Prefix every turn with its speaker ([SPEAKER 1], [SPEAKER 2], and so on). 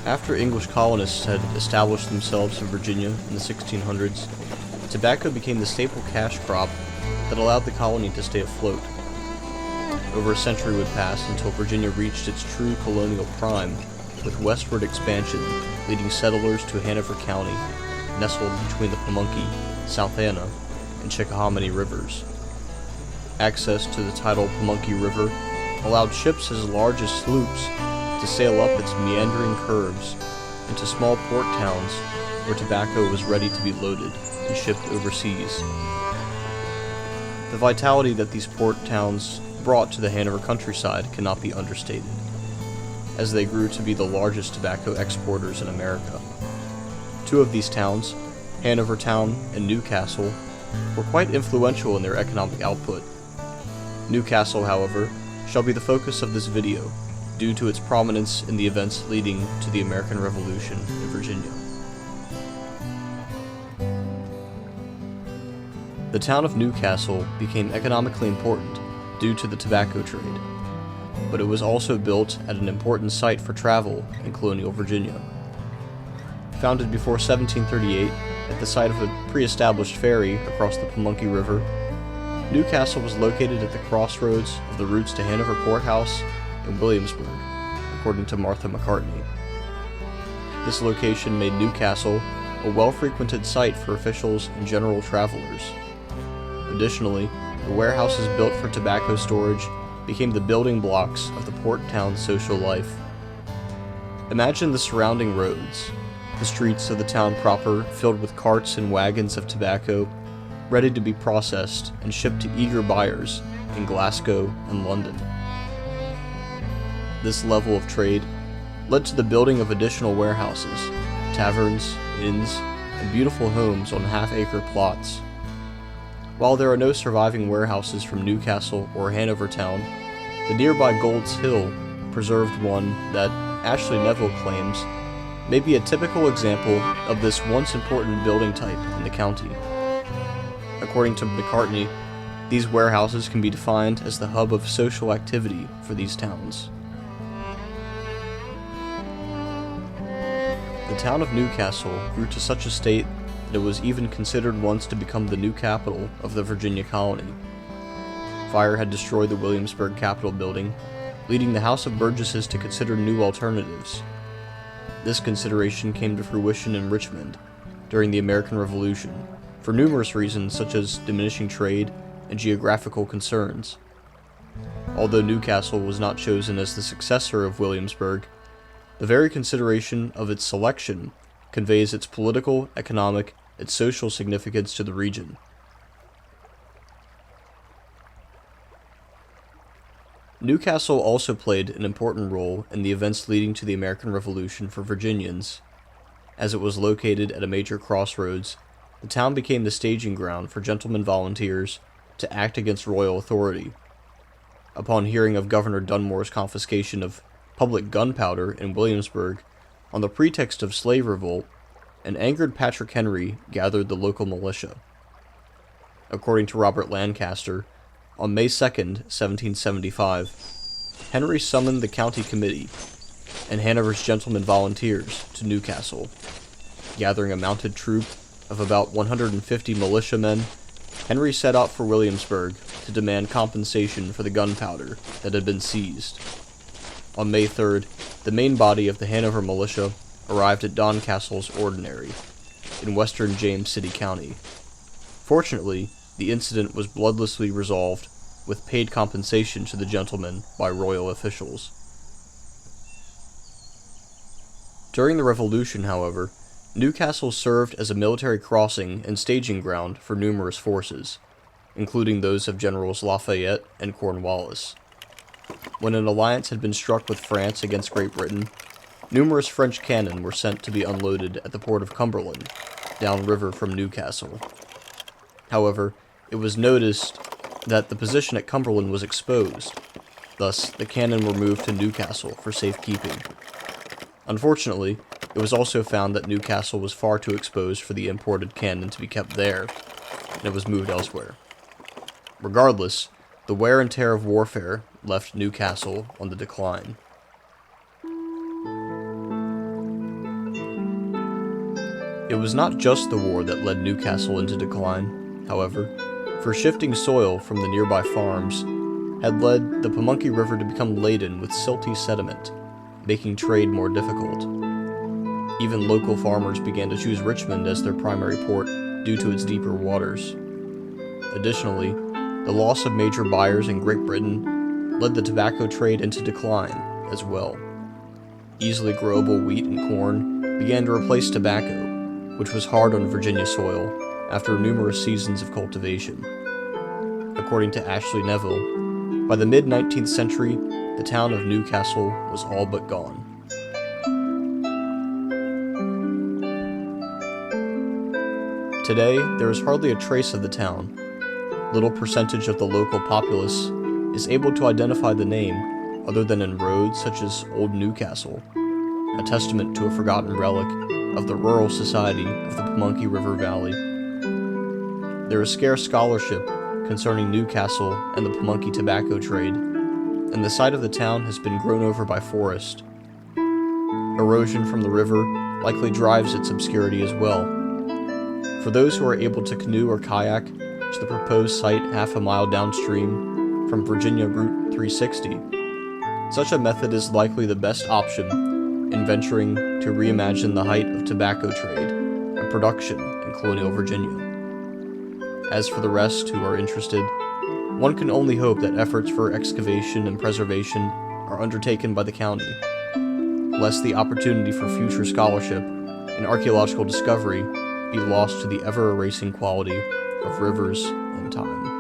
[SPEAKER 1] After English colonists had established themselves in Virginia in the 1600s, tobacco became the staple cash crop that allowed the colony to stay afloat. Over a century would pass until Virginia reached its true colonial prime, with westward expansion leading settlers to Hanover County, nestled between the Pamunkey, South Anna, and Chickahominy rivers. Access to the tidal Pamunkey River allowed ships as large as sloops to sail up its meandering curves into small port towns where tobacco was ready to be loaded and shipped overseas. The vitality that these port towns brought to the Hanover countryside cannot be understated, as they grew to be the largest tobacco exporters in America. Two of these towns, Hanover Town and Newcastle, were quite influential in their economic output. Newcastle, however, shall be the focus of this video, due to its prominence in the events leading to the American Revolution in Virginia. The town of Newcastle became economically important due to the tobacco trade, but it was also built at an important site for travel in colonial Virginia. Founded before 1738 at the site of a pre-established ferry across the Pamunkey River, Newcastle was located at the crossroads of the routes to Hanover Courthouse and Williamsburg, according to Martha McCartney. This location made Newcastle a well-frequented site for officials and general travelers. Additionally, the warehouses built for tobacco storage became the building blocks of the port town's social life. Imagine the surrounding roads, the streets of the town proper filled with carts and wagons of tobacco, ready to be processed and shipped to eager buyers in Glasgow and London. This level of trade led to the building of additional warehouses, taverns, inns, and beautiful homes on half-acre plots. While there are no surviving warehouses from Newcastle or Hanover Town, the nearby Gold's Hill preserved one that Ashley Neville claims may be a typical example of this once important building type in the county. According to McCartney, these warehouses can be defined as the hub of social activity for these towns. The town of Newcastle grew to such a state that it was even considered once to become the new capital of the Virginia colony. Fire had destroyed the Williamsburg Capitol building, leading the House of Burgesses to consider new alternatives. This consideration came to fruition in Richmond during the American Revolution, for numerous reasons such as diminishing trade and geographical concerns. Although Newcastle was not chosen as the successor of Williamsburg, the very consideration of its selection conveys its political, economic, and social significance to the region. Newcastle also played an important role in the events leading to the American Revolution for Virginians. As it was located at a major crossroads, the town became the staging ground for gentlemen volunteers to act against royal authority. Upon hearing of Governor Dunmore's confiscation of public gunpowder in Williamsburg on the pretext of slave revolt, an angered Patrick Henry gathered the local militia. According to Robert Lancaster, on May 2, 1775, Henry summoned the county committee and Hanover's gentlemen volunteers to Newcastle. Gathering a mounted troop of about 150 militiamen, Henry set out for Williamsburg to demand compensation for the gunpowder that had been seized. On May 3rd, the main body of the Hanover militia arrived at Doncastle's Ordinary, in western James City County. Fortunately, the incident was bloodlessly resolved, with paid compensation to the gentlemen by royal officials. During the Revolution, however, Newcastle served as a military crossing and staging ground for numerous forces, including those of Generals Lafayette and Cornwallis. When an alliance had been struck with France against Great Britain, numerous French cannon were sent to be unloaded at the port of Cumberland, downriver from Newcastle. However, it was noticed that the position at Cumberland was exposed, thus the cannon were moved to Newcastle for safekeeping. Unfortunately, it was also found that Newcastle was far too exposed for the imported cannon to be kept there, and it was moved elsewhere. Regardless, the wear and tear of warfare left Newcastle on the decline. It was not just the war that led Newcastle into decline, however, for shifting soil from the nearby farms had led the Pamunkey River to become laden with silty sediment, making trade more difficult. Even local farmers began to choose Richmond as their primary port due to its deeper waters. Additionally, the loss of major buyers in Great Britain led the tobacco trade into decline as well. Easily growable wheat and corn began to replace tobacco, which was hard on Virginia soil after numerous seasons of cultivation. According to Ashley Neville, by the mid-19th century, the town of Newcastle was all but gone. Today, there is hardly a trace of the town. Little percentage of the local populace is able to identify the name other than in roads such as Old Newcastle, a testament to a forgotten relic of the rural society of the Pamunkey River Valley. There is scarce scholarship concerning Newcastle and the Pamunkey tobacco trade, and the site of the town has been grown over by forest. Erosion from the river likely drives its obscurity as well. For those who are able to canoe or kayak to the proposed site half a mile downstream from Virginia Route 360, such a method is likely the best option in venturing to reimagine the height of tobacco trade and production in colonial Virginia. As for the rest who are interested, one can only hope that efforts for excavation and preservation are undertaken by the county, lest the opportunity for future scholarship and archaeological discovery be lost to the ever-erasing quality of rivers and time.